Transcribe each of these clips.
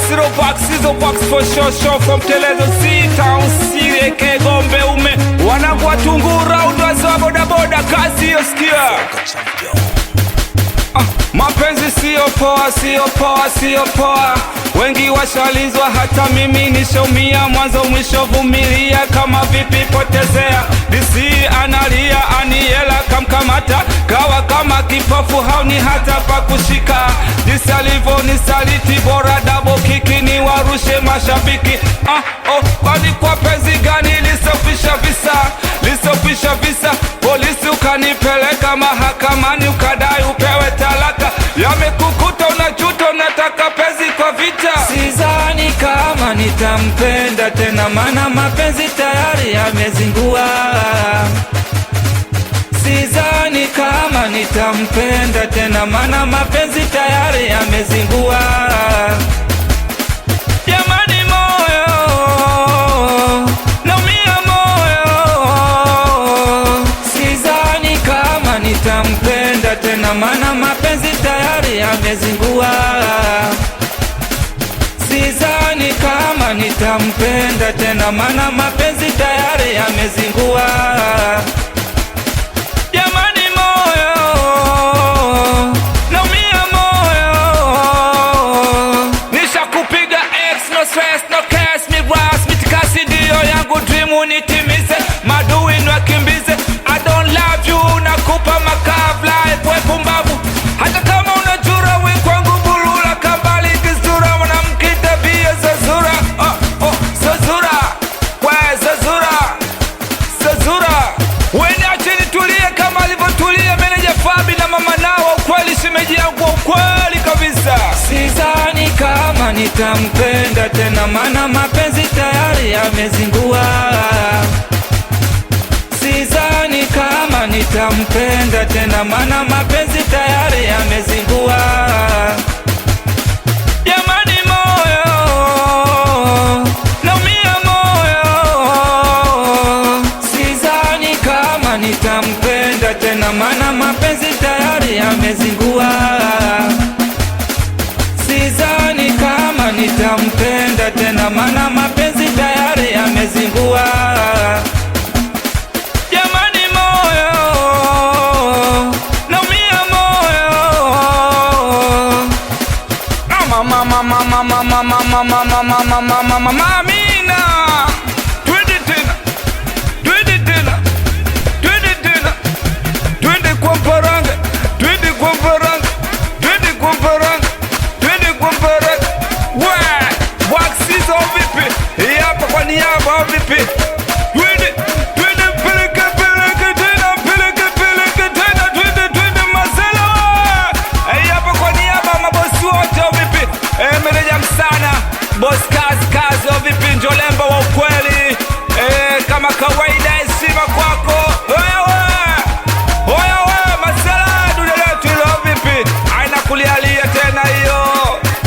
zero box for show from Telezo C-Town Sireke Gombe ume wanangu watungura udwazo wa boda boda kazi yosikia. Mapenzi sio poa, wengi washalizwa hata mimi nishaumia, mwanzo mwisho vumilia, kama vipi potezea, DC analia aniela kamkamata, kawa kama kipofu hauni hata pa kushika, DC alivo nisaliti bora double kiki ni warushe mashabiki. Kwani kwa penzi gani lisofisha visa, polisi ukanipeleka mahakamani ukadai upewe talaka, yamekukuta unajuta unataka penzi kwa vita. Sidhani kama nitampenda tena, mana mapenzi tayari yamezingua. Sidhani kama nitampenda tena, mana mapenzi tayari yamezingua. Jamani moyo, naumia moyo. Sidhani kama nitampenda tena, mana mapenzi tayari yamezingua. Sidhani kama nitampenda tena, mana mapenzi tayari yamezingua. Jamani moyo, naumia moyo. Nishakupiga X, no stress, no cash, mi ras, mitikasi dio yangu dreamu nitimize, madui nwakimbize. I don't love you, nakupa makavla, ipwe pumbavu. Hata kama unajura we kwangu bulula, kambali kizura, mwanamkita bia zazura. Zazura, we zazura. Weni achini tulie kama alivotulia meneja Fabi na mama nawa, ukweli shimeji yangu ukweli kabisa. Sidhani kama nitampenda tena, mana mapenzi tayari yamezingua. Sidhani kama nitampenda tena, mana mapenzi tayari yamezingua. Jamani moyo, naumia moyo. Sidhani kama nitampenda tena, mana mapenzi tayari yamezingua. Sidhani kama nitampenda tena, mana mapenzi tayari yamezingua. Jamani moyo, naumia moyo. Mamina, twende tena, twende kwa mparanga, twende kwa mparanga. Waksizo vipi, hapa kwa niaba vipi. Twende peleke tena, twende mazela. Hapa kwa niaba mabosi wote vipi. Meneja Msana, boss kazi vipi, Njolemba wa ukweli. Kama kawaida heshima kwako. Oya mazela, dudeletu ilo vipi. Aina kulialia tena hiyo.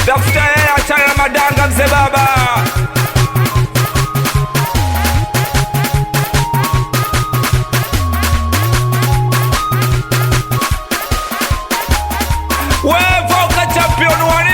Tafuta achana na madanga mzee baba. Wewe Voka champion wani